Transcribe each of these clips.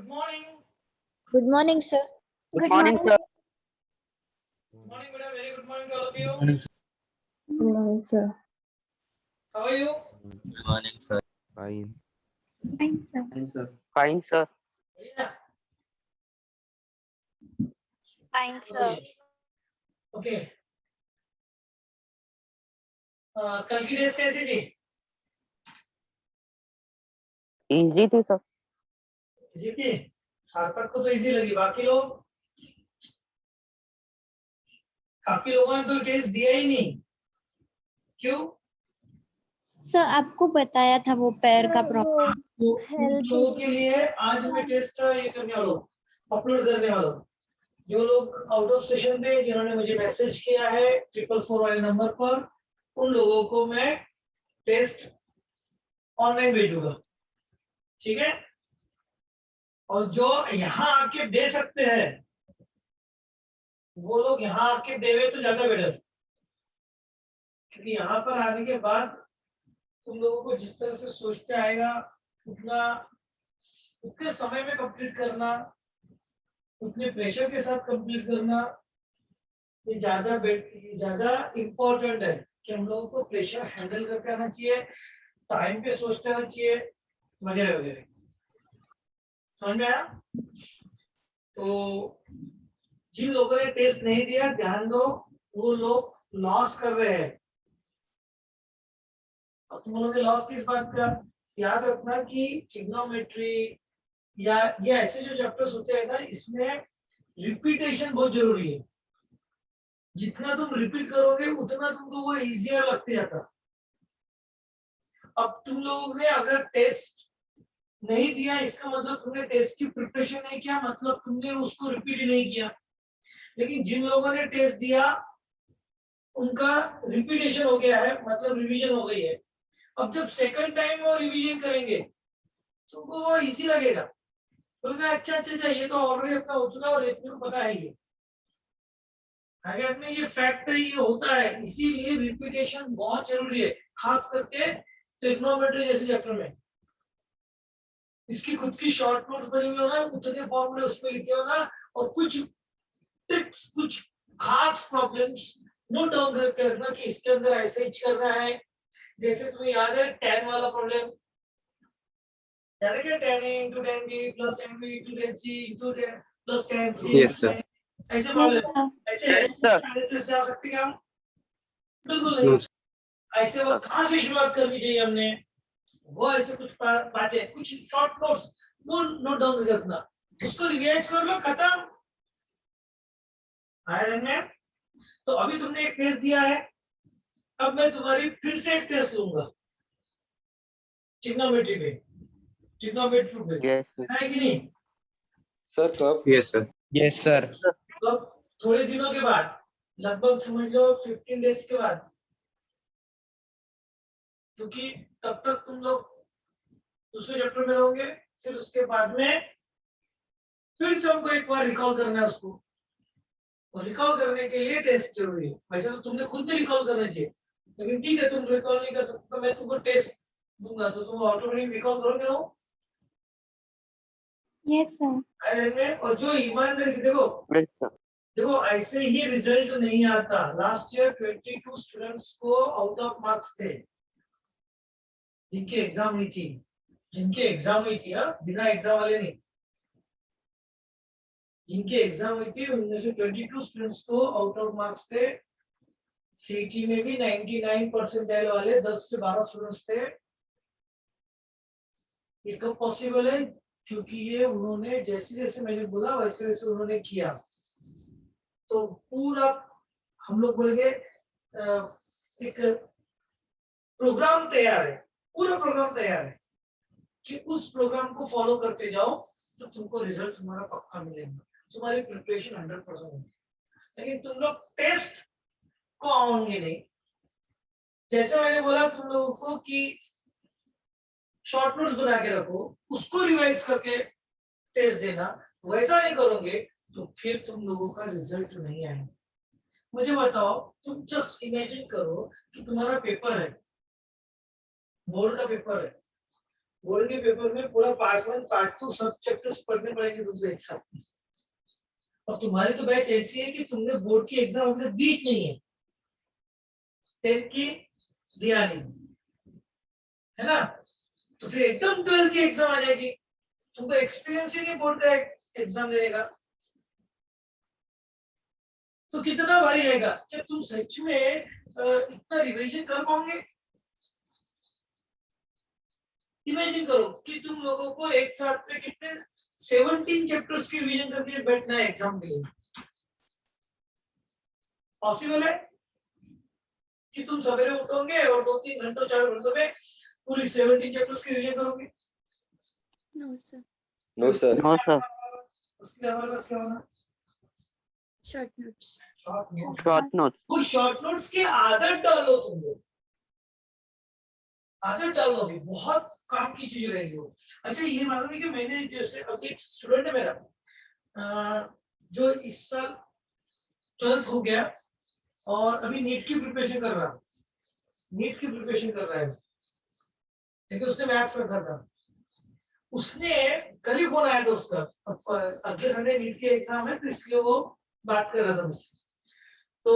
Good morning. Good morning, sir. Good morning, sir. Good morning, madam. Very good morning to all of you. Good morning, sir. How are you? Good morning, sir. Fine. Fine, sir. Fine, sir. बढ़िया? Fine, sir. Okay. कल की days कैसी थी? Easy थी, sir. Easy थी? सार्थक को तो इजी लगी, बाकी लोग काफी लोगों ने तो टेस्ट दिया ही नहीं. क्यों? सर आपको बताया था वो पैर का प्रॉब्लम. तो उन लोगों के लिए आज मैं टेस्ट ये करने वाला हूँ, अपलोड करने वाला हूँ. जो लोग आउट ऑफ सेशन थे, जिन्होंने मुझे मैसेज किया है 444 वाले नंबर पर, उन लोगों को मैं टेस्ट ऑनलाइन भेजूंगा. ठीक है? और जो यहाँ आके दे सकते हैं वो लोग यहाँ आके देवे तो ज्यादा बेटर, क्योंकि यहाँ पर आने के बाद तुम लोगों को जिस तरह से सोचते आएगा उतने समय में कंप्लीट करना, उतने प्रेशर के साथ कंप्लीट करना, ये ज्यादा इम्पोर्टेंट है कि हम लोगों को प्रेशर हैंडल करके आना चाहिए, टाइम पे सोचते आना चाहिए, वगैरह वगैरह. समझ में आया? तो जिन लोगों ने टेस्ट नहीं दिया, ध्यान दो, वो लोग लॉस कर रहे हैं. और तुम लोगों ने लॉस किस बात का? याद रखना कि ट्रिग्नोमेट्री या ये ऐसे जो चैप्टर्स होते हैं ना, इसमें रिपीटेशन बहुत जरूरी है. जितना तुम रिपीट करोगे उतना तुमको वो इजियर लगते जाता. अब तुम लोगों ने अगर टेस्ट नहीं दिया, इसका मतलब तुमने टेस्ट की प्रिपरेशन नहीं किया, मतलब तुमने उसको रिपीट ही नहीं किया. लेकिन जिन लोगों ने टेस्ट दिया उनका रिपीटेशन हो गया है, मतलब रिवीजन हो गई है. अब जब सेकंड टाइम वो रिवीजन करेंगे तुमको वो इजी लगेगा. बोलोगे अच्छा ये तो ऑलरेडी अपना हो चुका है और इतने को पता है. ये अगर में ये फैक्ट है, ये होता है, इसीलिए रिपीटेशन बहुत जरूरी है, खास करके ट्रिग्नोमेट्री जैसे चैप्टर में. इसकी खुद की शॉर्ट नोट्स बनी हुई होना, उतने फॉर्मूले उसमें लिखे होना, और कुछ ट्रिक्स, कुछ खास प्रॉब्लम्स नोट डाउन करके रखना कि इसके अंदर ऐसे ही करना है. जैसे तुम्हें याद है tan वाला प्रॉब्लम, याद है क्या? tan a into tan b plus tan b into tan c into tan plus tan c. Yes, sir. ऐसे प्रॉब्लम, ऐसे एनालिसिस जा सकते हैं हम? बिल्कुल नहीं. ऐसे वो कहाँ से शुरुआत करनी चाहिए हमने, वो ऐसे कुछ बातें, कुछ शॉर्ट नोट्स वो नोट डाउन कर रखना, उसको रिवाइज कर लो, खत्म. आयरन में तो अभी तुमने एक टेस्ट दिया है, अब मैं तुम्हारी फिर से एक टेस्ट लूंगा ट्रिग्नोमेट्री पे. ट्रिग्नोमेट्री पे Yes, sir. है कि नहीं? सर कब? Yes, sir. Yes sir. तो थोड़े दिनों के बाद, लगभग समझ लो 15 डेज के बाद, क्योंकि तब तक तुम लोग दूसरे चैप्टर में रहोगे, फिर उसके बाद में फिर से हमको एक बार रिकॉल करना है उसको, और रिकॉल करने के लिए टेस्ट जरूरी है. वैसे तो तुमने खुद भी रिकॉल करना चाहिए, लेकिन ठीक है तुम रिकॉल नहीं कर सकते तो मैं तुमको टेस्ट दूंगा तो तुम ऑटोमेटिक रिकॉल करोगे ना. Yes, sir. और जो ईमानदारी से देखो, Yes, sir. देखो ऐसे ही रिजल्ट नहीं आता. लास्ट ईयर 22 स्टूडेंट्स को आउट ऑफ मार्क्स थे, जिनकी एग्जाम हुई थी, बिना एग्जाम वाले नहीं, जिनके एग्जाम हुई थी उनमें से 22 स्टूडेंट्स को आउट ऑफ मार्क्स थे. सीटी में भी 99 परसेंटाइल वाले 10 से 12 स्टूडेंट्स थे. ये कब पॉसिबल है? क्योंकि ये उन्होंने जैसे जैसे मैंने बोला वैसे वैसे उन्होंने किया. तो पूरा हम लोग बोलेंगे एक प्रोग्राम तैयार है, पूरा प्रोग्राम तैयार है कि उस प्रोग्राम को फॉलो करते जाओ तो तुमको रिजल्ट तुम्हारा पक्का मिलेगा. तुम्हारी प्रिपरेशन 100% होगी. लेकिन तुम लोग टेस्ट को आओगे नहीं. जैसे मैंने बोला तुम लोगों को कि शॉर्ट नोट्स बना के रखो, उसको रिवाइज करके टेस्ट देना, वैसा नहीं करोगे तो फिर तुम लोगों का रिजल्ट नहीं आएगा. मुझे बताओ, तुम जस्ट इमेजिन करो कि तुम्हारा पेपर है, बोर्ड का पेपर है, बोर्ड के पेपर में पूरा पार्ट 1 पार्ट 2 सब चैप्टर्स पढ़ने पड़ेंगे तुमको एक साथ में। और तुम्हारी तो बैच ऐसी है कि तुमने बोर्ड की एग्जाम हमने दी नहीं है, 10th की दिया नहीं है ना, तो फिर एकदम 12th की एग्जाम आ जाएगी, तुमको एक्सपीरियंस ही नहीं बोर्ड का एग्जाम देने का, तो कितना भारी रहेगा। जब तुम सच में इतना रिवीजन कर पाओगे, इमेजिन करो कि तुम लोगों को एक साथ में कितने 17 चैप्टर्स की रिवीजन करके बैठना है एग्जाम के लिए, पॉसिबल है कि तुम सवेरे उठोगे और 2-3 घंटों 4 घंटों में पूरी 17 चैप्टर्स की रिवीजन करोगे? No sir. No sir. No sir. उसके लिए हमारे पास क्या होना? Short notes. Short note. वो शॉर्ट नोट्स की आदत डालो, तुम लोग आदत डालोगे, बहुत काम की चीज रहेगी वो। अच्छा ये मालूम है कि मैंने जैसे अब एक स्टूडेंट है मेरा जो इस साल 12th हो गया और अभी नीट की प्रिपरेशन कर रहा है, लेकिन उसने मैथ्स रखा था, उसने कल ही फोन आया था उसका, अगले संडे नीट के एग्जाम है तो इसलिए वो बात कर रहा था मुझसे। तो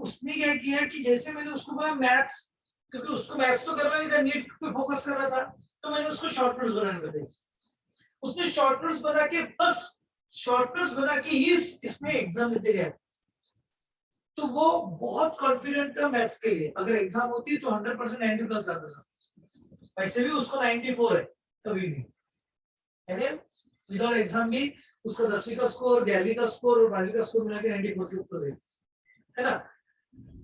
उसने क्या किया कि जैसे मैंने उसको बोला मैथ्स, क्योंकि उसको मैथ्स तो करना नहीं था, नीट पे फोकस कर रहा था, तो मैंने उसको शॉर्ट नोट्स बनाने को दी। उसने शॉर्ट नोट्स बना के बस शॉर्ट नोट्स बना के ही इसमें एग्जाम देते गया, तो वो बहुत कॉन्फिडेंट था मैथ्स के लिए, अगर एग्जाम होती तो 100% 90+ लाता था, वैसे भी उसको 94 है कभी भी, विदाउट एग्जाम भी उसका 10वीं का स्कोर, 11वीं का स्कोर और 12वीं का स्कोर मिला के 94 के ऊपर है ना।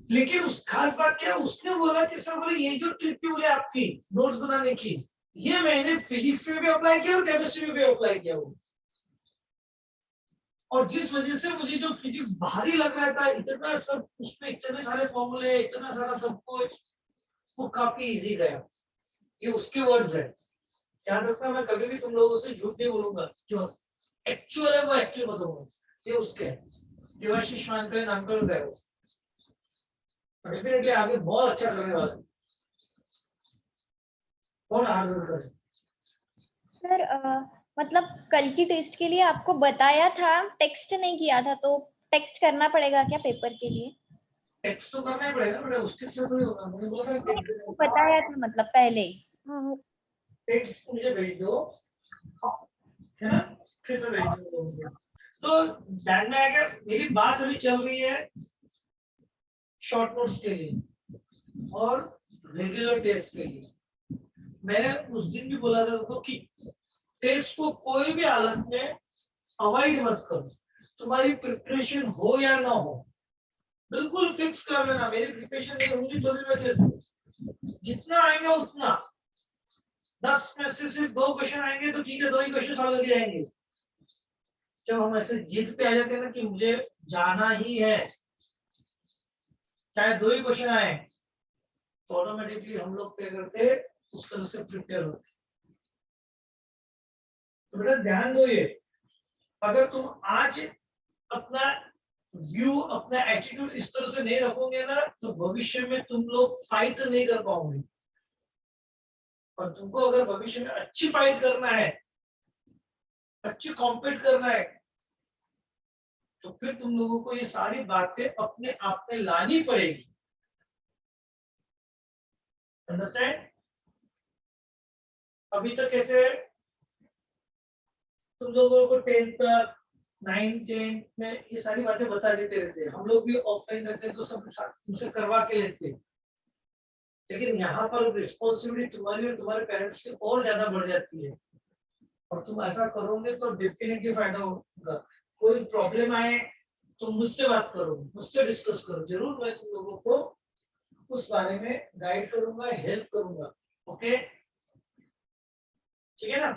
लेकिन उस खास बात क्या है, उसने बोला कि सर बोले ये जो ट्रिक थी बोले आपकी नोट्स बनाने की, ये मैंने फिजिक्स में भी अप्लाई किया और केमिस्ट्री में भी अप्लाई किया वो, और जिस वजह से मुझे जो फिजिक्स भारी लग रहा था, इतना सब उसमें इतने सारे फॉर्मूले, इतना सारा सब कुछ, वो काफी इजी गया। ये उसके वर्ड्स है, ध्यान रखना, मैं कभी भी तुम लोगों से झूठ नहीं बोलूंगा, जो एक्चुअल है वो एक्चुअल बताऊंगा, ये उसके है, देवाशीष मानकर नाम कर है वो, डेफिनेटली आगे बहुत अच्छा करने वाला है, बहुत हार्ड वर्क करे। सर मतलब कल की टेस्ट के लिए आपको बताया था, टेक्स्ट नहीं किया था, तो टेक्स्ट करना पड़ेगा क्या पेपर के लिए? टेक्स्ट तो करना ही पड़ेगा, बट उसके से थोड़ी होगा, मैंने बोला था टेक्स्ट देने को। बताया था मतलब पहले। टेक्स्ट मुझे भेज दो, है ना, फिर तो भेज दो मुझे। तो ध्यान में आएगा, मेरी बात अभी चल रही है शॉर्ट नोट्स के लिए और रेगुलर टेस्ट के लिए। मैंने उस दिन भी बोला था उनको कि टेस्ट को कोई भी हालत में अवॉइड मत करो, तुम्हारी प्रिपरेशन हो या ना हो, बिल्कुल फिक्स कर लेना, मेरी प्रिपरेशन नहीं होगी तो भी मैं टेस्ट दूंगा, जितना आएगा उतना, 10 में से सिर्फ 2 क्वेश्चन आएंगे तो ठीक है, 2 ही क्वेश्चन सॉल्व किए जाएंगे। जब हम ऐसे जिद पे आ जाते हैं ना कि मुझे जाना ही है, चाहे 2 ही क्वेश्चन आए, तो ऑटोमेटिकली हम लोग क्या करते, उस तरह से प्रिपेयर होते। तो बेटा ध्यान दो, ये अगर तुम आज अपना व्यू, अपना एटीट्यूड इस तरह से नहीं रखोगे ना, तो भविष्य में तुम लोग फाइट नहीं कर पाओगे, और तुमको अगर भविष्य में अच्छी फाइट करना है, अच्छी कॉम्पीट करना है, तो फिर तुम लोगों को ये सारी बातें अपने आप में लानी पड़ेगी। अंडरस्टैंड? अभी तक कैसे तुम लोगों को 10th तक, 9th 10th में ये सारी बातें बता देते रहते हैं, हम लोग भी ऑफलाइन रहते हैं तो सब तुमसे करवा के लेते हैं, लेकिन यहाँ पर रिस्पॉन्सिबिलिटी तुम्हारी और तुम्हारे पेरेंट्स की और ज्यादा बढ़ जाती है, और तुम ऐसा करोगे तो डेफिनेटली फायदा होगा। कोई प्रॉब्लम आए तो मुझसे बात करो, मुझसे डिस्कस करो, जरूर मैं तुम लोगों को उस बारे में गाइड करूंगा, हेल्प करूंगा। ओके, ठीक है ना?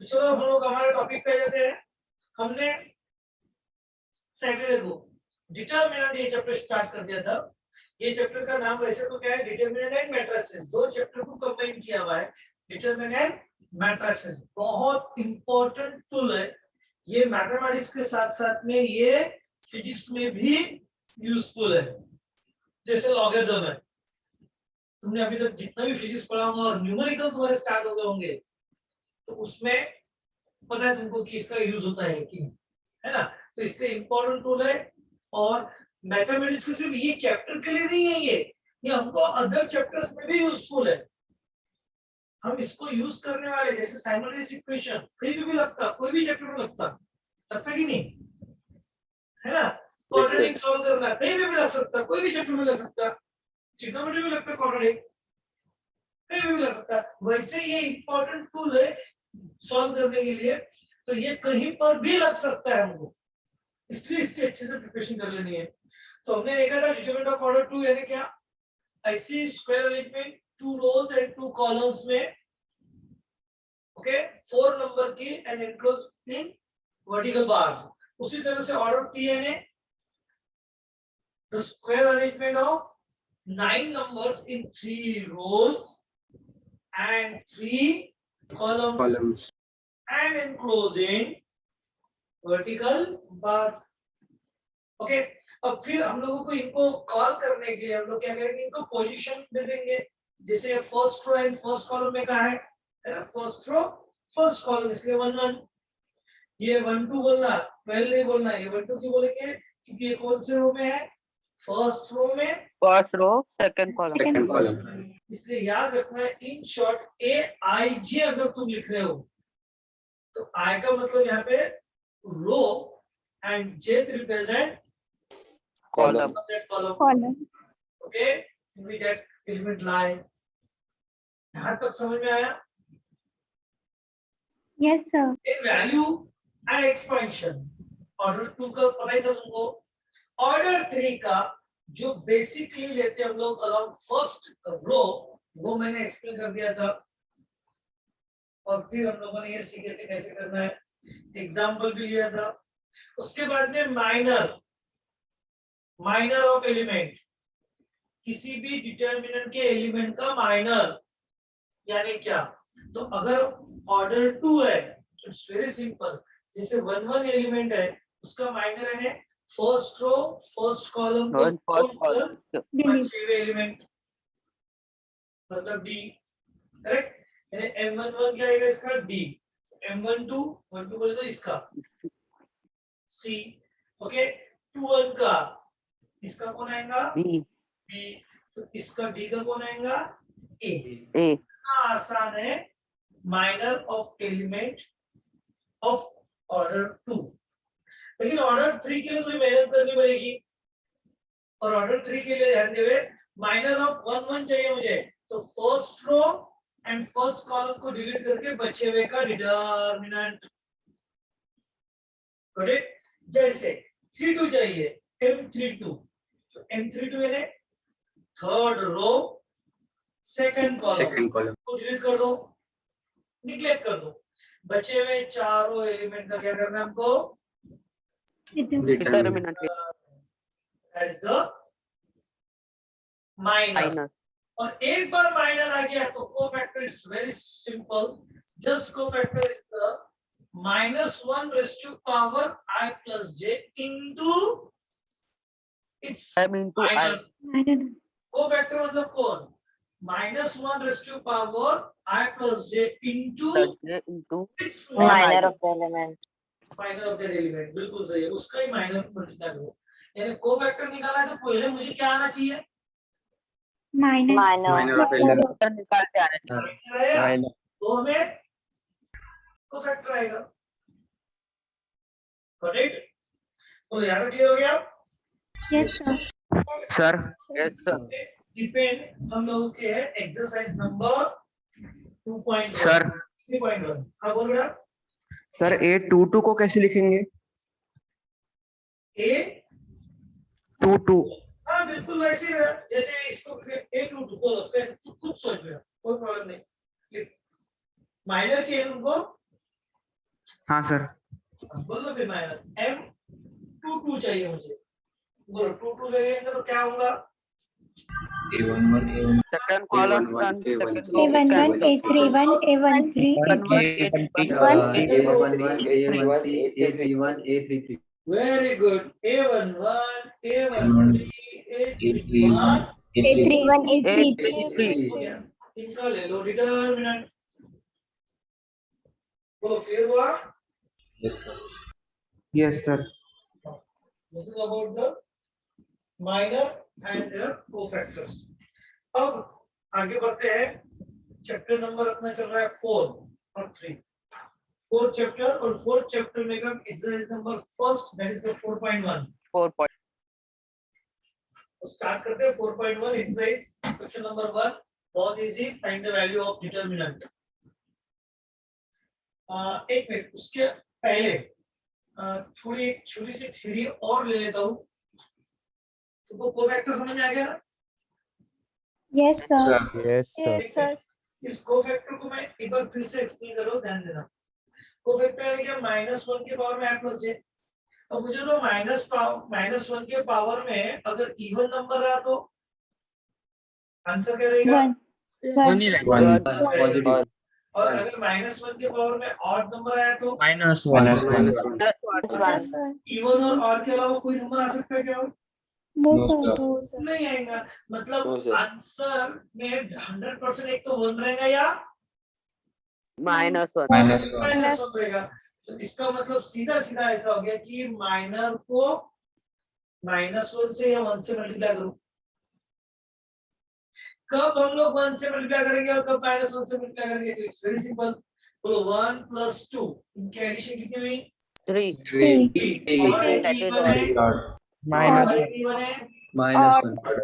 तो चलो हम लोग हमारे टॉपिक पे जाते हैं। हमने सैटरडे को डिटरमिनेंट ये चैप्टर स्टार्ट कर दिया था। ये चैप्टर का नाम वैसे तो क्या है, डिटरमिनेंट एंड मैट्रिसेस, 2 चैप्टर को कंबाइन किया हुआ है, डिटरमिनेंट मैट्रिसेस, बहुत इंपॉर्टेंट टूल है ये, मैथमेटिक्स के साथ साथ में ये फिजिक्स में भी यूजफुल है, जैसे लॉगरिथम है, तुमने अभी तक जितना भी फिजिक्स पढ़ा होगा और न्यूमेरिकल तुम्हारे स्टार्ट हो गए होंगे, तो उसमें पता है तुमको कि इसका यूज होता है कि नहीं, है ना। तो इसलिए इंपॉर्टेंट टूल है। और मैथमेटिक्स के सिर्फ ये चैप्टर के लिए नहीं है, ये हमको अदर चैप्टर्स में भी यूजफुल है। हम इसको यूज करने वाले, जैसे साइमल्टेनियस इक्वेशन कहीं भी लगता, कोई भी चैप्टर में लगता कि नहीं, है ना। क्वाड्रेटिक सॉल्व करना कहीं भी लग सकता, कोई भी चैप्टर में लग सकता, ट्रिग्नोमेट्री में लगता क्वाड्रेटिक, कहीं भी लग सकता। वैसे ये इंपॉर्टेंट टूल है सॉल्व करने के लिए, तो ये कहीं पर भी लग सकता है हमको, इसलिए इसकी अच्छे से प्रिपरेशन कर लेनी है। तो हमने देखा था डिटरमिनेंट ऑफ ऑर्डर 2 यानी क्या, ऐसी square arrangement 2 rows and 2 columns में, ओके, 4 नंबर की and enclose in vertical bars. उसी तरह से ऑर्डर 3 यानी the square arrangement of 9 numbers in 3 rows and 3 columns and enclosing vertical bars. Okay, अब फिर हम लोगों को इनको कॉल करने के लिए हम लोग क्या करेंगे, इनको पोजीशन दे देंगे। जैसे first row and first column में कहा है ना, फर्स्ट रो फर्स्ट कॉलम, इसलिए 1 1। ये 1 2 बोलना, पहले नहीं बोलना, ये 1 2 क्यों बोलेंगे, क्योंकि ये कौन से रो में है, फर्स्ट रो में, फर्स्ट रो सेकंड कॉलम। इसलिए याद रखना है इन शॉर्ट ए आई जे अगर तुम लिख रहे हो तो आई का मतलब यहाँ पे row and j represent column. Column. Okay, with that element lie. यहाँ तक समझ में आया? Yes sir. A value and expansion. Order 2 का पता ही था तुमको। ऑर्डर 3 का जो बेसिकली लेते हैं हम लोग अराउंड फर्स्ट रो, वो मैंने एक्सप्लेन कर दिया था। और फिर हम लोगों ने ये सीखे थे कैसे करना है, एग्जाम्पल भी लिया था। उसके बाद में माइनर ऑफ एलिमेंट, किसी भी डिटर्मिनेंट के एलिमेंट का माइनर यानी क्या, तो अगर ऑर्डर 2 है इट्स वेरी सिंपल। जैसे 1 1 एलिमेंट है उसका माइनर है first row first column element, मतलब डी, करेक्ट। यानी m11 क्या आएगा इसका डी, m12 12 बोले तो इसका सी, ओके। 21 का इसका कौन आएगा बी, बी, तो इसका डी का कौन आएगा ए। ए। आसान है minor of element of order 2। लेकिन ऑर्डर 3 के लिए थोड़ी मेहनत करनी पड़ेगी, और ऑर्डर 3 के लिए ध्यान देवे माइनर ऑफ 1 1 चाहिए मुझे, तो first row and first column को डिलीट करके बचे हुए का डिटरमिनेंट, करेक्ट। जैसे 3 2 चाहिए m32, तो m32 यानी थर्ड रो सेकंड कॉलम को डिलीट कर दो, निग्लेक्ट कर दो, बचे हुए चारों एलिमेंट का क्या करना है हमको, डिटरमिनेंट एज द माइनर। और एक बार माइनर आ गया तो cofactor is very simple, just cofactor is the -1 raised to power I plus j into its m into i। minor। Cofactor मतलब कौन, -1 raised to power I plus j into its minor of the element, minor of the element, बिल्कुल सही है, उसका ही minor multiply करो। यानी cofactor निकाला है तो पहले मुझे क्या आना चाहिए, माइनर निकाल के आना चाहिए। तो हमें कोफैक्टर आएगा, करेक्ट। तो याद क्लियर हो गया? Yes sir. Yes sir. Depend हम लोगों के है एक्सरसाइज नंबर 2.1 सर 3.1। हाँ बोल बेटा। सर A22 को कैसे लिखेंगे? A22 हाँ बिल्कुल वैसे ही है, जैसे इसको A22 बोलो कैसे, तू खुद सोच बेटा, कोई प्रॉब्लम नहीं। माइनर चाहिए तुमको? हाँ सर। बोलो फिर माइनर M22 चाहिए मुझे, बोलो 22 लगेगा तो क्या होगा, A11 second column A11 A31 very good. A11 A13 A31 A31 A33 इनका ले लो डिटरमिनेंट। बोलो क्लियर हुआ? Yes, sir. Yes, sir. This is about the minor and their cofactors. अब आगे बढ़ते हैं। चैप्टर नंबर अपना चल रहा है 4 और 3। 4th चैप्टर और 4th चैप्टर में हम exercise number first that is the 4.1 4 point तो स्टार्ट करते हैं। 4.1 एक्सरसाइज क्वेश्चन नंबर 1 बहुत easy. Find the value of determinant. एक मिनट उसके पहले थोड़ी एक छोटी सी थ्योरी और ले लेता हूँ। तो कोफैक्टर समझ में आ गया ना? Yes, sir. Sir. Yes, sir. Yes, sir. इस कोफैक्टर को मैं एक बार फिर से एक्सप्लेन करो, ध्यान देना। कोफैक्टर यानी क्या? -1 के पावर में i प्लस j। अब मुझे तो -1 के पावर में अगर इवन नंबर रहा तो आंसर क्या रहेगा? 1. Positive. और अगर -1 के पावर में ऑड नंबर आया तो Minus Minus one. one. Yes, sir. Even और ऑड के अलावा कोई नंबर आ सकता है क्या? No, No, sir. sir. No, sir. नहीं आएगा। मतलब No, sir. आंसर में 100% एक तो 1 रहेगा या -1 Minus one. -1 रहेगा। तो इसका मतलब सीधा सीधा ऐसा हो गया कि माइनर को -1 से या 1 से मल्टीप्लाई करूं। कब हम लोग 1 से मल्टीप्लाई करेंगे और कब -1 से मल्टीप्लाई करेंगे? तो इट्स वेरी सिंपल। बोलो 1 + 2 इनकी एडिशन कितनी हुई? 3 3। और That is इवन है Third. Minus और इवन है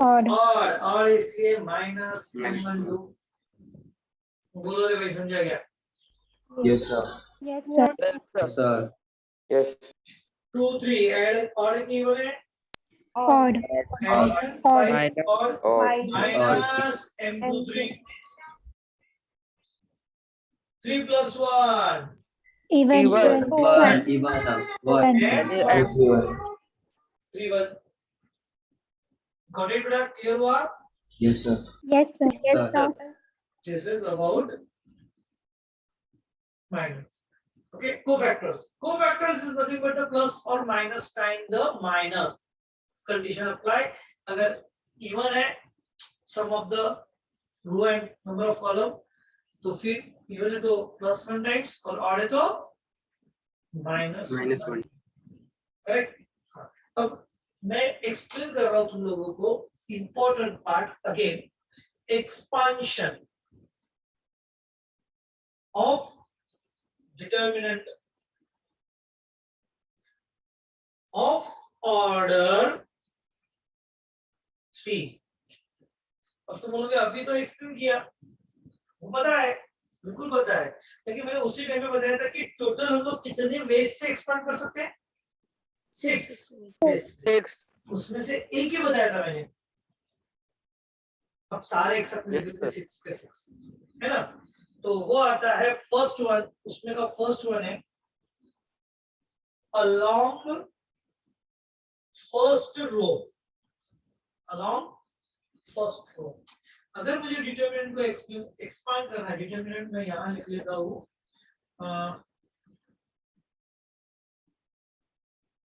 Odd. और इसलिए -m12। बोलो रे भाई, समझा गया? Yes, sir. Yes, sir. Yes, sir. Yes. 2 3 add और कितनी इवन है? Odd. Addition Odd. 5 और Odd. -m23। 3 + 1 Even. Even. One. That is Everyone. 3 1 got it बेटा? क्लियर हुआ? Yes, sir. Yes, sir. Yes, sir. This is about minus. Okay, cofactors. Cofactors is nothing but the plus or minus times the minor. Condition apply. अगर even है sum of the row and number of column, तो फिर even है तो +1 times और odd है तो -1। Correct? अब मैं एक्सप्लेन कर रहा हूँ तुम लोगों को important part again. Expansion of determinant of order 3। अब तुम बोलोगे अभी तो एक्सप्लेन किया, वो पता है, बिल्कुल पता है, लेकिन मैंने उसी टाइम में बताया था कि टोटल हम लोग कितने वेज से एक्सपांड कर सकते हैं? 6। उसमें से एक ही बताया था मैंने। अब सारे एक्सेप्ट लिख देते 6 के 6, है ना? तो वो आता है फर्स्ट वन। उसमें का फर्स्ट वन है along first row, along first row। अगर मुझे डिटरमिनेंट को एक्सपांड करना है, डिटरमिनेंट मैं यहां लिख लेता हूं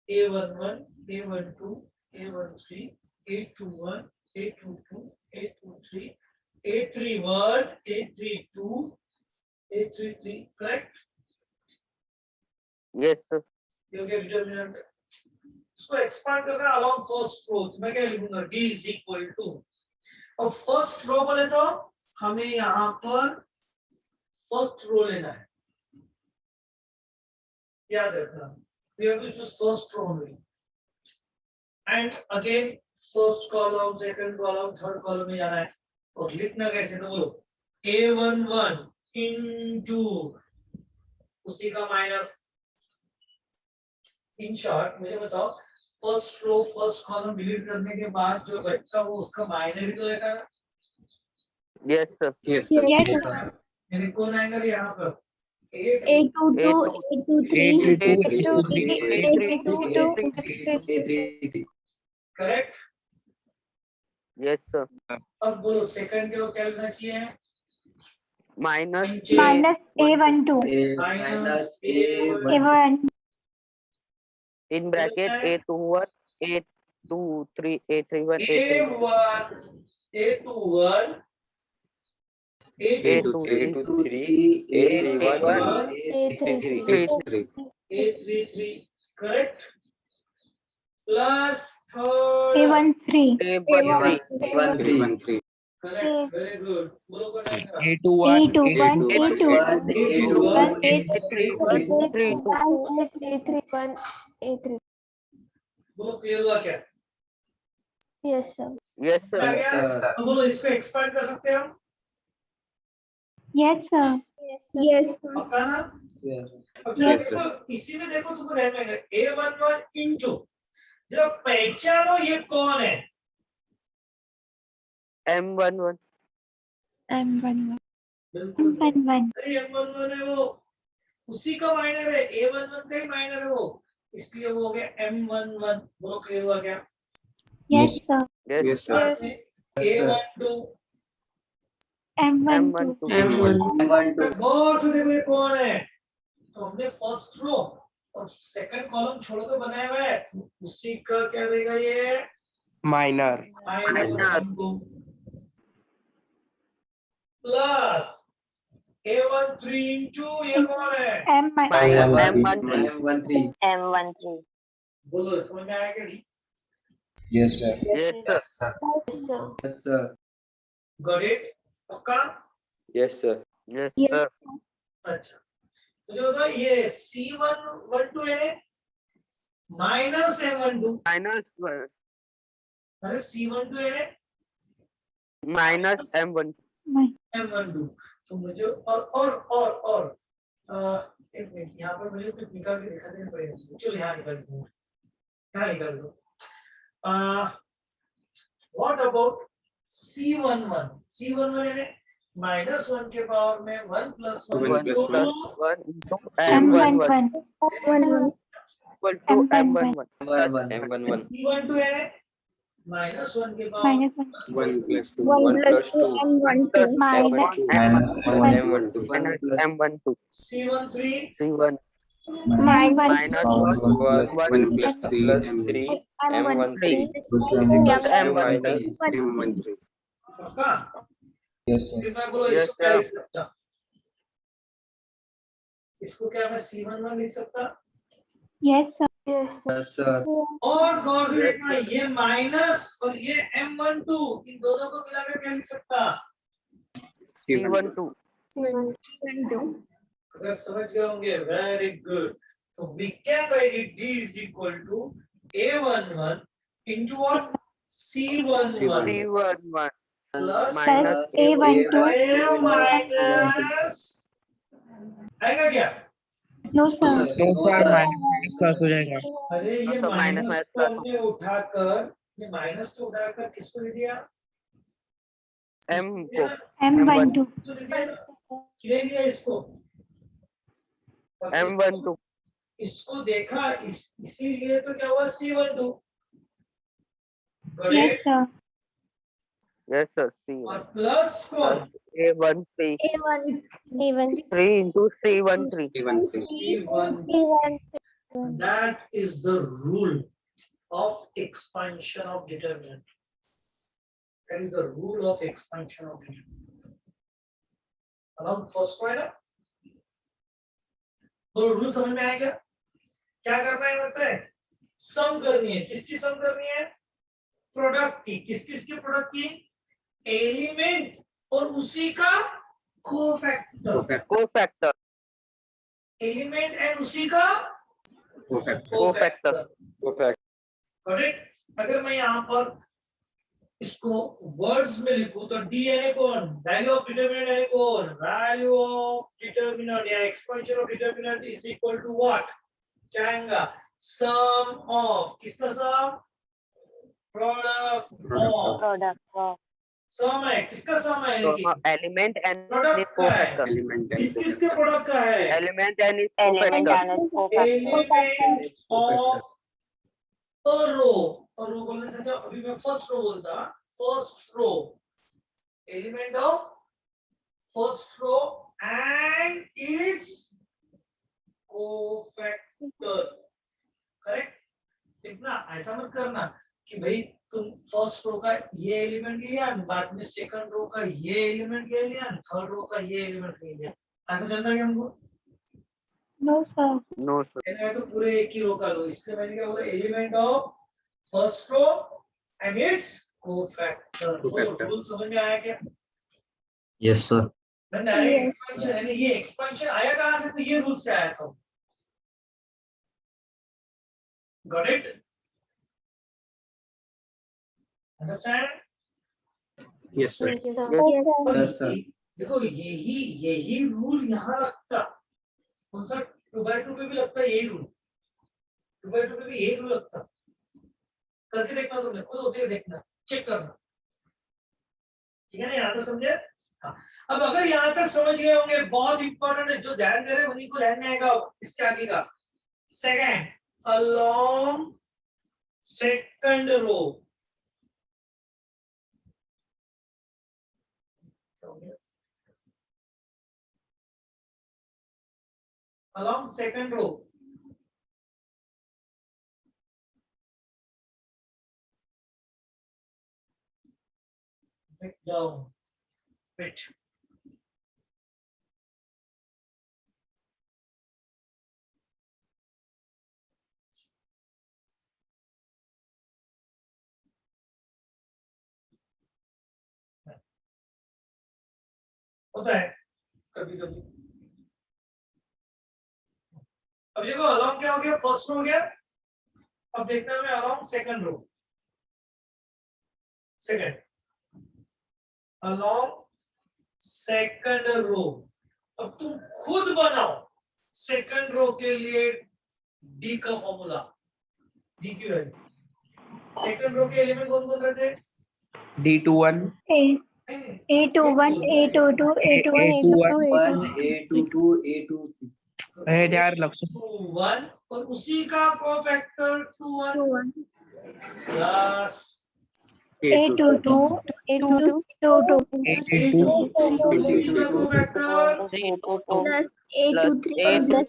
A11 A12 A13 A21 A22 A23 A31 A32 A33, correct? Yes, sir. ये हो गया डिटरमिनेंट। इसको एक्सपांड करना अलोंग फर्स्ट रो, तो मैं क्या लिखूंगा? D = और फर्स्ट रो बोले तो हमें यहाँ पर फर्स्ट रो लेना है, याद रखना। We have to choose first row only, and again first column, second column, third column में जाना है। और लिखना कैसे? तो बोलो A11 into उसी का माइनर। इन शॉर्ट मुझे बताओ, first row first column delete करने के बाद जो बचता वो उसका माइनर ही तो रहेगा ना? Yes, sir. Yes, sir. यानी कौन आएगा यहाँ पर? A22, A23, A32, correct? Yes, sir. अब बोलो सेकंड के वो क्या लिखना चाहिए? Minus minus A12, minus A1 A1, in bracket A21, A23, A31, A32. A1 A21, A22, A2 A21, A3 A33, correct? Plus third, A13. A13 correct, very good. बोलो कौन आएगा? A21, A21, A21, A31 बोलो clear हुआ क्या? Yes, sir. Yes आ sir. गया? अब बोलो इसको एक्सपांड कर सकते हैं हम? Yes, sir. Yes, sir. पक्का ना? अब जरा देखो इसी में देखो तुमको ध्यान में A11 इंटू जरा पहचानो ये कौन है? M11 M11. बिल्कुल सही। M11. अरे M11 है वो, उसी का माइनर है, A11 का ही माइनर है वो, इसलिए वो हो गया M11। बोलो क्लियर हुआ क्या? Yes, sir. Yes साथ में A12 M12 गौर से देखो ये कौन है? तो हमने फर्स्ट रो और सेकंड कॉलम छोड़ के बनाया हुआ है, तो उसी का क्या देगा ये? minor. Minor. Plus A13 into ये कौन है? M13 बोलो समझ में आया क्या नहीं? Yes, sir. Yes sir. Got it? पक्का? Yes sir. अच्छा मुझे बताओ ये C112 है माइनस M12, Minus अरे C12 है minus M1 M12, तो मुझे और एक मिनट यहाँ पर मुझे कुछ निकाल के दिखा देना पड़ेगा। चलो यहाँ निकाल दो, यहाँ निकाल दो। What about C11? C11 है -1 के पावर में 1 + 1 1 into plus 1 into M11. equal to M11 C12 है -1 के power Minus 1. 1 plus 2. 1 plus 2 M12. Minus M12 C13 C1 Minus minus 1 plus 3 M13. M13 पक्का? Yes, sir. फिर मैं बोलो Yes, इसको क्या sir. लिख सकता? इसको क्या मैं C11 लिख सकता? Yes, sir. और गौर से देखना ये माइनस और ये M12 इन दोनों को मिलाकर क्या लिख सकता? C12 अगर समझ गए होंगे वेरी गुड। तो we can write it D is equal to A11 into what? C11 C11 plus minus A12. A minus आएगा क्या? No, sir. No sir, minus plus हो जाएगा. अरे ये तो minus माइनस plus को हमने उठाकर ये माइनस को उठाकर किसको दे दिया? M को M12. तो दे दिया ना? ले लिया इसको और M12 इसको देखा इसीलिए तो क्या हुआ C12 Yes, sir. yes sir और C1 प्लस को A13 3 into C13 C1 that is the rule of expansion of determinant. That is the rule of expansion of determinant. अब फर्स्ट को है ना, तो रूल समझ में आएगा? क्या करना है होता है? सम करनी है। किसकी सम करनी है? प्रोडक्ट की। किस किस के प्रोडक्ट की? एलिमेंट और उसी का कोफैक्टर। एलिमेंट एंड उसी का कोफैक्टर। करेक्ट? अगर मैं यहाँ पर इसको वर्ड्स में लिखूं तो डी यानी कौन? वैल्यू ऑफ डिटरमिनेंट यानी कौन? वैल्यू ऑफ डिटरमिनेंट या expansion of determinant is equal to what? क्या आएगा? सम ऑफ किसका सम? Product of. सम है किसका सम है? लेकिन एलिमेंट एंड प्रोडक्ट का है। किस किस के प्रोडक्ट का है? Element and cofactor element of a row. और रो बोलने से अच्छा अभी मैं फर्स्ट रो बोलता। First row element of first row and its cofactor. Correct? देखना ऐसा मत करना कि भाई तुम फर्स्ट रो का ये एलिमेंट लिया, बाद में सेकंड रो का ये एलिमेंट ले लिया, थर्ड रो का ये एलिमेंट ले लिया, ऐसा चलता है हमको? No, sir. मैंने तो पूरे एक ही रो का लो, इसलिए मैंने क्या बोला, element of first row and its cofactor. Rule समझ में आया क्या? Yes, sir. एक्सपेंशन यानी ये एक्सपेंशन आया कहां से? तो ये रूल से आया था। Got it? Understand? Yes, sir. Yes, sir. देखो यही रूल यहाँ लगता, कौन सा 2/2 पे भी लगता है यही रूल, 2/2 पे भी यही रूल लगता। करके देखना, तुमने खुद होते हुए देखना, चेक करना, ठीक है ना? यहाँ तक समझे? हाँ। अब अगर यहाँ तक समझ गए होंगे, बहुत इंपॉर्टेंट है, जो ध्यान दे रहे हैं उन्हीं को ध्यान में आएगा इसके आगे का। Second, along second row, along second row, bit down, bit होता है कभी कभी। अब देखो along क्या हो गया, फर्स्ट रो हो गया। अब देखना है along second row, second along second row. अब तुम खुद बनाओ सेकंड रो के लिए डी का फॉर्मूला, डी की वैल्यू। सेकंड रो के एलिमेंट कौन कौन रहते हैं? D21, A21, A22, A21, A22, A23. अरे यार लक्ष्य 2 1 और उसी का कोफैक्टर 2 1 प्लस A22, A22, उसी का cofactor plus A23, plus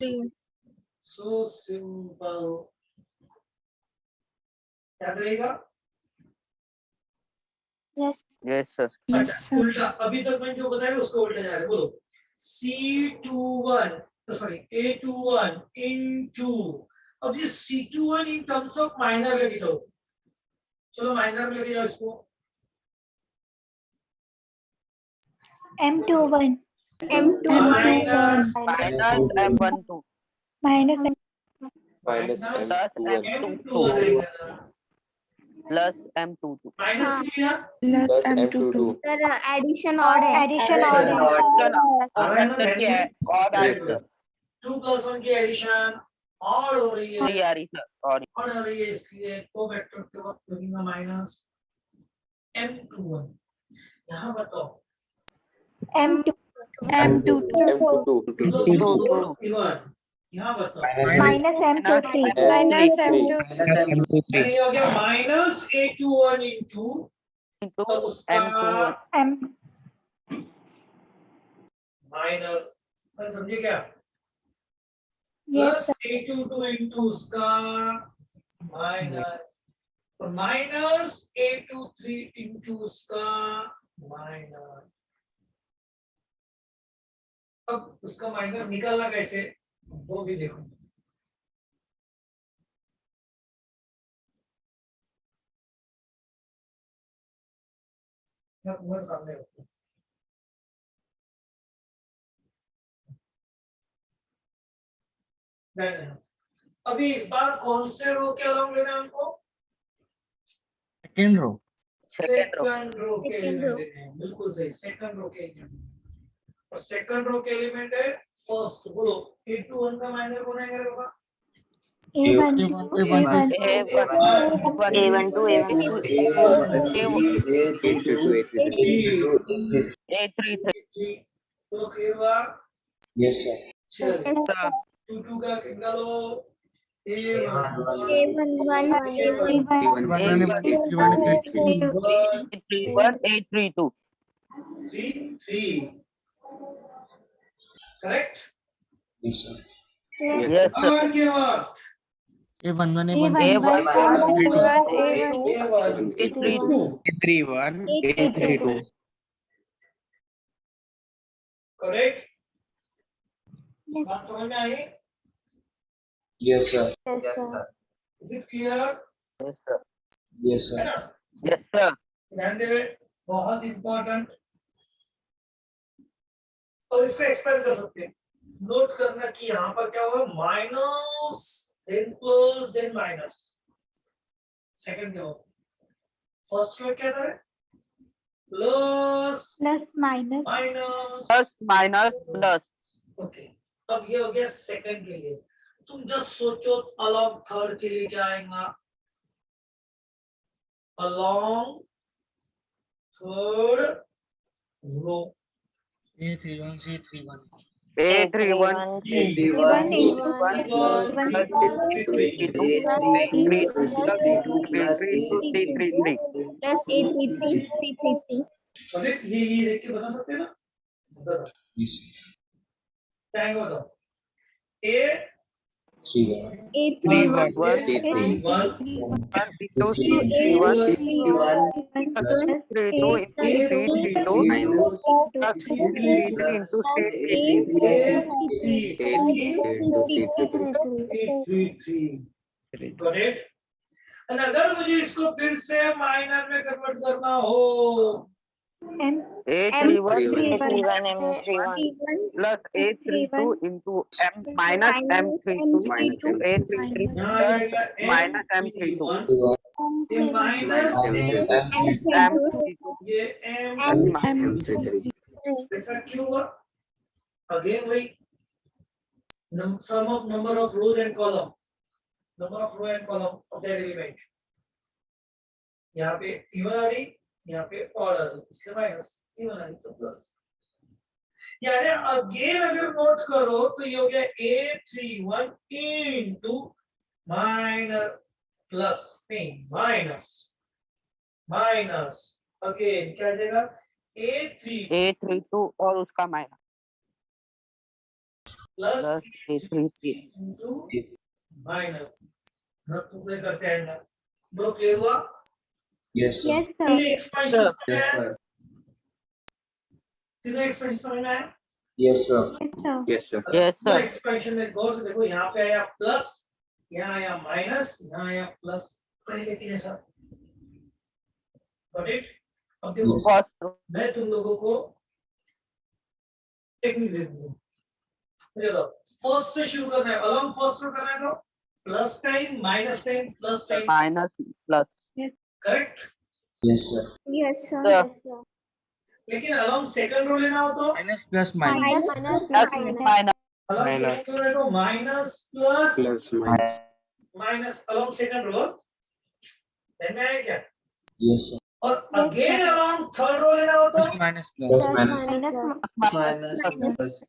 A23, so simple. याद रहेगा? Yes, sir. अच्छा, उल्टा अभी तक मैंने जो बताया उसको उल्टा जा रहा है, बोलो C21 सॉरी A21 into, अब ये C21 in terms of minor लेके चलो, चलो माइनर में लेके जाओ इसको। M21, minus Minus M12 minus Minus M21 M21 plus M22. Minus किया plus M22. addition odd है, addition odd है, Yes, sir. 2 + 1 की एडिशन और हो रही है, Sorry, sir. Sorry. और हो रही है, इसलिए कोफैक्टर के वक्त लगेगा माइनस M21। यहाँ बताओ M2, M21 यहाँ बताओ minus M23, minus M23, यानी ये हो गया माइनस A21 into Into और उसका M21. M, माइनर, समझे क्या? yes, प्लस A22 into उसका माइनर और माइनस A23 into उसका माइनर। अब उसका माइनर निकालना कैसे वो भी देखो। मैं तुम्हारे सामने रखता हूँ। नहीं, अभी इस बार कौन से रो के अलॉन्ग लेना है हमको? second row, सेकंड रो के Second एलिमेंट row. लेने हैं, बिल्कुल सही, सेकंड रो के एलिमेंट। और सेकंड रो के एलिमेंट है फर्स्ट, बोलो A21 का माइनर कौन आएगा होगा? A1, A12, A33. तो फिर बार Yes, sir. चल Sir. 2 का निकालो A31, A32. 3 correct. Yes, sir. Yes, sir. Third के वक्त A11 A1 A1 A32 A31 A32 correct बात समझ में आई Yes, sir. Is it clear Yes sir. Yes, है sir. ना Yes sir. ध्यान देवे बहुत इंपॉर्टेंट और इसको एक्सपेंड कर सकते हैं नोट करना कि यहाँ पर क्या हुआ minus then plus then minus second क्या हुआ फर्स्ट में क्या था plus minus minus Plus minus plus. ओके अब ये हो गया सेकंड के लिए तुम जस्ट सोचो अलोंग थर्ड के लिए क्या आएगा अलोंग थर्ड रो A31 C31 A31 करेक्ट ये देख के बता सकते हैं ना बताओ Yes. क्या आएगा बताओ ए 3-1. One into C31 32 into C32 plus C33 into C33. Got it और अगर मुझे इसको फिर से माइनर में कन्वर्ट करना हो A31 plus A32 into M minus M32 A33 यहाँ plus आएगा minus M32 ये माइनस M32 ये एम M ऐसा क्यों हुआ अगेन वही sum of number of rows and column number of row and column of that element यहाँ पे इवन आ रही यहाँ पे ऑड आ रही इससे माइनस इवन आ रही तो प्लस यानी अगेन अगर नोट करो तो ये हो गया A31 इनटू माइनर प्लस नहीं माइनस माइनस अगेन क्या आ जाएगा A32 और उसका minus plus plus A33 into minor हम टुकड़े करते हैं ना ब्रो क्लियर हुआ Yes, sir. ये एक्सपेंशन क्या Yes, है sir. तीनों एक्सपेंशन समझ में आया Yes, sir. Yes, sir. Yes तो sir. एक्सपेंशन में गौर से देखो यहाँ पे आया प्लस यहाँ आया माइनस यहाँ आया प्लस पहले के जैसा गॉट इट अब देखो First मैं तुम लोगों को टेक्निक दे दूंगा देखो फर्स्ट से शुरू करना है अलोंग फर्स्ट रो करना है तो plus time minus time plus time minus plus correct Yes, sir. sir. लेकिन अलोंग सेकंड रो लेना हो तो minus plus minus Plus minus along second row लेना तो minus plus Plus minus. Minus along second row ध्यान में आया क्या Yes, sir. और अगेन अलोंग थर्ड रो लेना हो तो plus minus Plus minus. minus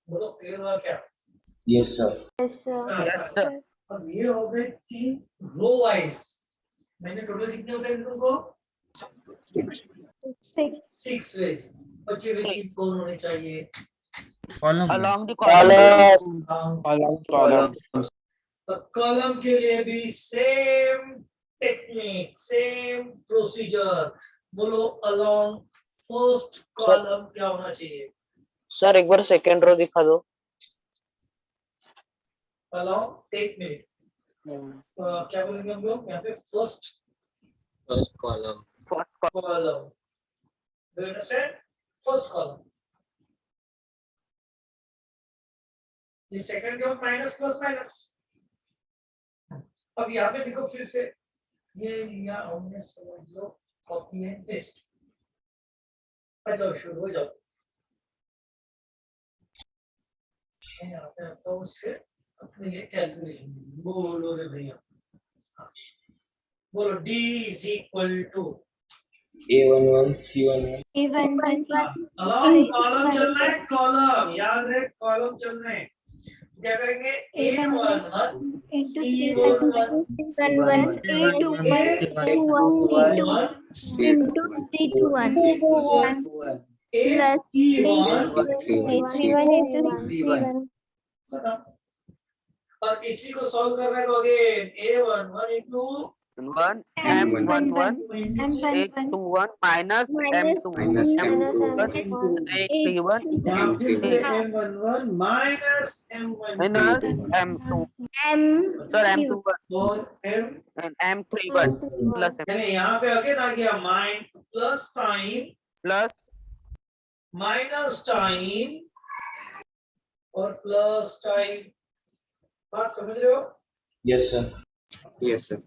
बोलो क्लियर हुआ क्या Yes, sir. Yes sir. अब ये हो गए तीन रो वाइज मैंने टोटल कितने होते हैं तुमको 6 वेज बच्चे में तीन कौन होने चाहिए column along the column. Column तो कॉलम के लिए भी सेम टेक्निक सेम प्रोसीजर बोलो अलोंग फर्स्ट कॉलम क्या होना चाहिए सर एक बार सेकंड रो दिखा दो अलोंग एक मिनट क्या बोलेंगे हम लोग यहाँ पे first First column. column. Do you understand? First column. ये सेकंड का माइनस प्लस माइनस अब यहाँ पे देखो फिर से ये लिया हमने समझ लो कॉपी एंड पेस्ट आ जाओ शुरू हो जाओ यहाँ पे आपको उससे अपने लिए कैलकुलेशन बोलो रे भैया बोलो D is equal to A11, C11. Along column चल रहा है कॉलम याद रहे कॉलम चल रहे हैं क्या करेंगे A11 C11 और इसी को सॉल्व करना है तो again a1 1 into 1 m11 821 minus m2 minus m21 M2 831 यहाँ फिर से minus m11 minus m12 m2 sir m21 और m and m31 plus यानी यहाँ पे अगेन आ गया plus time plus minus time और प्लस टाइम। बात समझ रहे हो? yes sir yes sir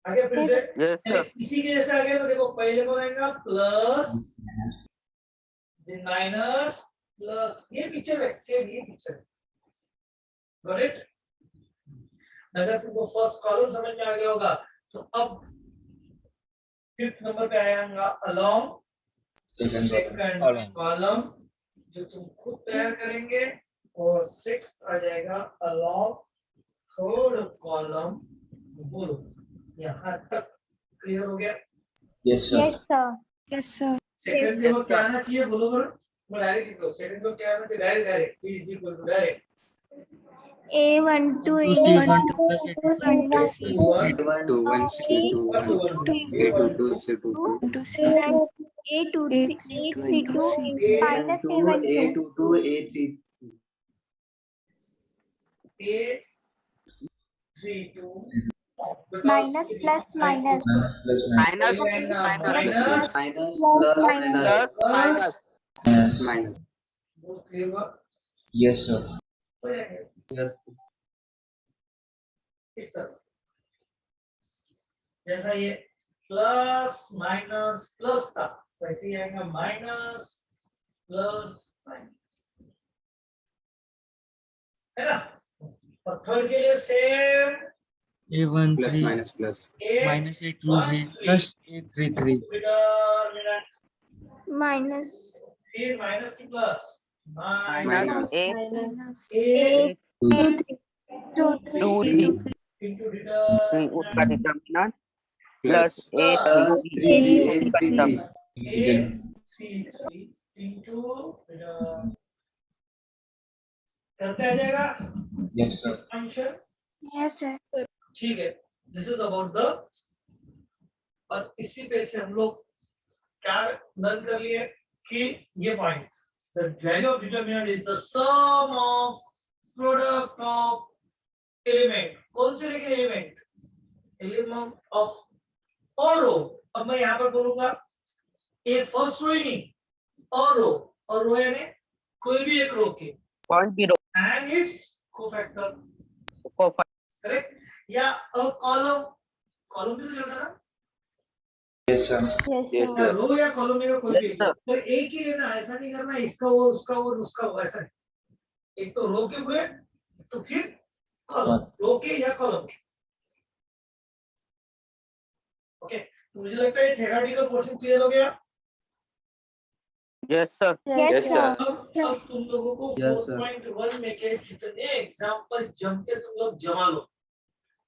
आगे फिर से yes यानी sir इसी के जैसे आगे तो देखो पहले को रहेगा प्लस then माइनस प्लस, ये पिक्चर है सेम, ये पिक्चर गॉट इट। अगर तुमको फर्स्ट कॉलम समझ में आ गया होगा तो अब फिफ्थ नंबर पे आएगा अलोंग second column. कॉलम जो तुम खुद तैयार करेंगे, और सिक्स्थ आ जाएगा अलोंग थर्ड कॉलम। बोलो यहाँ तक क्लियर हो गया? yes sir सेकंड के वो क्या आना चाहिए बोलो बरो, मैं डायरेक्ट लिखो। सेकंड को क्या आना चाहिए? Direct direct is equal to direct A12 C12 plus A1 1 C2 A22 C22 A23 minus A22 A3 A32 Minus plus minus. minus minus minus minus plus minus minus minus बहुत clear हुआ? yes sir हो जाएगा yes इस तरह से, जैसा ये plus minus plus था वैसे ही आएगा माइनस प्लस माइनस, है ना? और थर्ड के लिए same A13 minus plus minus A23 plus A33 Minus फिर माइनस की प्लस minus ए 8 2 2 3 into उसका डिटर्मिनेंट plus plus 8 3 उसका डिटर्मिनेंट A33 into करते आ जाएगा yes sir function. Yes sir. ठीक है, दिस इज अबाउट द, और इसी पे से हम लोग क्या लर्न कर लिए कि ये point the value of determinant is the sum of product of element. कौन से लेकिन एलिमेंट? एलिमेंट ऑफ और रो। अब मैं यहाँ पर बोलूंगा ए फर्स्ट रो ही नहीं, और रो यानी कोई भी एक रो के point zero and its cofactor, को करेक्ट? या कॉलम, कॉलम भी तो चलता ना, yes sir Yes sir. रो या कॉलम में का कोई भी Yes, sir. तो एक ही लेना, ऐसा नहीं करना इसका वो उसका वो उसका वो, ऐसा नहीं। एक तो रो के पूरे, तो फिर कॉलम, रो के या कॉलम के। ओके, तो मुझे लगता है थ्योरेटिकल पोर्शन क्लियर हो गया। Yes sir Yes sir. अब तुम लोगों को Yes, sir. 4.1 में के जितने एग्जांपल जम के तुम लोग जमा लो,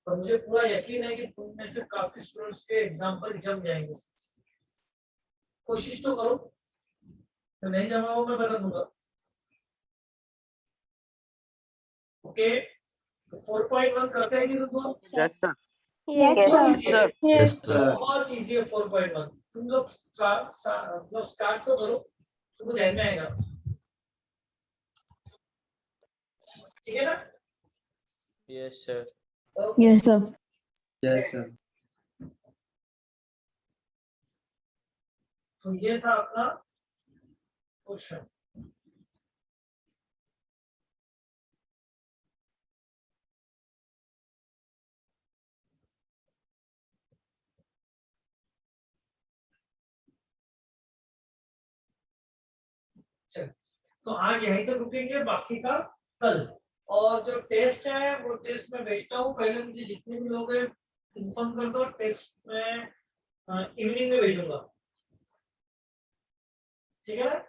और मुझे पूरा यकीन है कि तुम में से काफी स्टूडेंट्स के एग्जांपल जम जाएंगे। कोशिश तो करो, तो नहीं जमा हो मैं बता दूंगा। ओके, तो 4.1 करते हैं कि तुम लोग? यस सर Yes बहुत sir. easy है, yes sir बहुत इजी है 4.1। तुम लोग स्टार्ट तो करो, तुमको ध्यान में आएगा। ठीक है ना? yes sir Yes sir. yes sir तो ये था अपना क्वेश्चन। चल, तो आज यहीं तक रुकेंगे, बाकी का कल। और जो टेस्ट है वो टेस्ट में भेजता हूँ, पहले मुझे जितने भी लोग हैं इन्फॉर्म कर दो, टेस्ट में इवनिंग में भेजूंगा। ठीक है ना?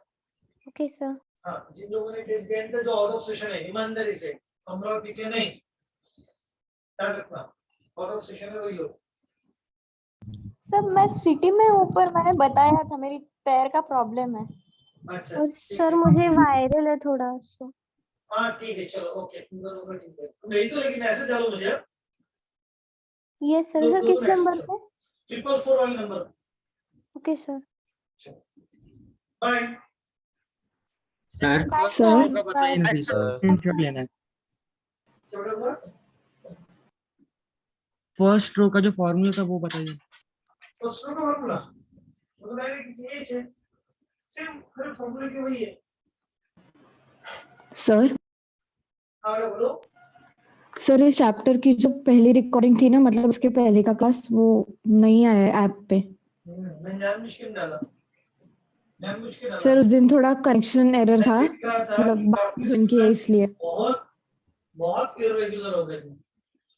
Okay sir. हाँ, जिन लोगों ने टेस्ट दिया इनका जो आउट ऑफ सेशन है ईमानदारी से, अमरावती के नहीं, ध्यान रखना, आउट ऑफ सेशन है वही लोग। सर मैं सिटी में ऊपर मैंने बताया था मेरी पैर का प्रॉब्लम है। अच्छा और ठीक सर है। मुझे वायरल है थोड़ा सा। हाँ ठीक है चलो ओके तुम दोनों का ठीक है तुम यही तो लेकिन मैसेज डालो मुझे यस सर। सर किस नंबर पे? 444 वाले number okay sir. Bye sir sir का बताइए ना प्लीज, स्क्रीनशॉट लेना है। क्या बोला फर्स्ट रो का जो फॉर्मूला था वो बताइए। फर्स्ट रो का फॉर्मूला वो तो डायरेक्ट ये है सेम हर फॉर्मूला की वही है सर हाँ बोलो सर इस चैप्टर की जो पहली रिकॉर्डिंग थी ना, मतलब उसके पहले का क्लास वो नहीं आया ऐप पे। मैं जानबूझ के डाला सर उस दिन थोड़ा कनेक्शन एरर था, मैं देख रहा था मतलब कि बात काफी बन की है इसलिए। बहुत बहुत इरेगुलर हो गए थे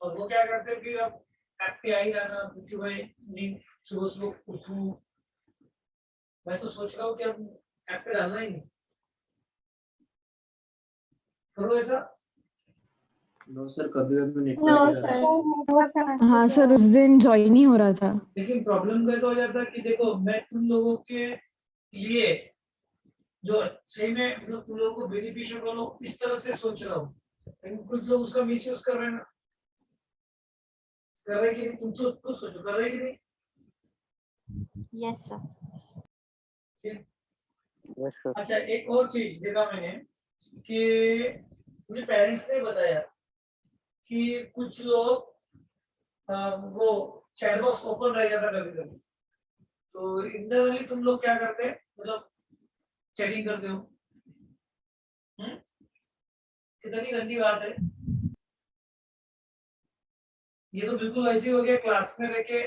और वो क्या करते हैं फिर अब ऐप पे आ ही रहना क्योंकि भाई नींद सुबह सुबह उठूं मैं तो सोच रहा हूँ कि अब ऐप पे डालना ही नहीं करो ऐसा नो सर, कभी कभी नो नेटवर्क सर। हाँ सर उस दिन ज्वाइन ही हो रहा था। लेकिन प्रॉब्लम कैसा हो जाता है कि देखो मैं तुम लोगों के लिए जो सही में मतलब तुम लोगों को बेनिफिशियल बोलो इस तरह से सोच रहा हूँ लेकिन कुछ लोग उसका मिसयूज कर रहे हैं ना कर रहे हैं कि नहीं तुम तो खुद सोचो कर रहे हैं कि नहीं यस सर। Yes, sir. अच्छा एक और चीज देखा मैंने कि मुझे पेरेंट्स ने बताया कि कुछ लोग वो चैट बॉक्स ओपन रह जाता कभी कभी तो इंटरनली तुम लोग क्या करते हैं मतलब चैटिंग करते हो कितनी गंदी बात है ये तो बिल्कुल वैसे हो गया क्लास में रह के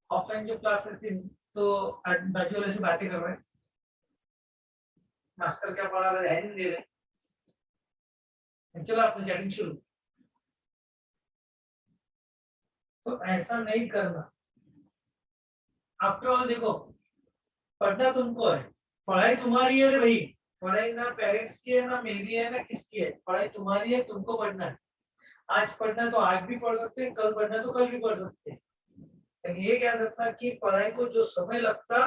ऑफलाइन जो क्लास रहती है तो बाजू वाले से बातें कर रहे हैं मास्टर क्या पढ़ा रहे हैं दे रहे चलो आपने चैटिंग शुरू तो ऐसा नहीं करना आफ्टर ऑल देखो पढ़ना तुमको है पढ़ाई तुम्हारी है रे भाई पढ़ाई ना पेरेंट्स की है ना मेरी है ना किसकी है पढ़ाई तुम्हारी है तुमको पढ़ना है आज पढ़ना है तो आज भी पढ़ सकते हैं कल पढ़ना है तो कल भी पढ़ सकते हैं लेकिन ये याद रखना कि पढ़ाई को जो समय लगता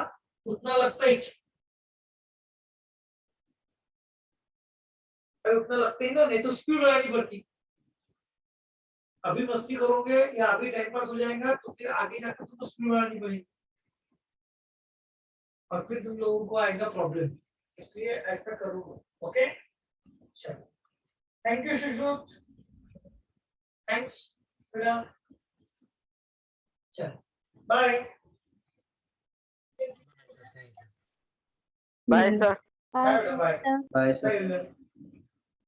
उतना लगता ही अगर उतना लगता ही ना नहीं तो स्पीड बढ़ानी पड़ती अभी मस्ती करोगे या अभी टाइम पास हो जाएगा तो फिर आगे जाकर तुमको स्पीड बढ़ानी पड़ेगी और फिर तुम लोगों को आएगा प्रॉब्लम इसलिए ऐसा करो ओके चलो थैंक यू सुश्रुत थैंक्स चलो bye Bye, sir. Bye bye sir. Bye sir. Bye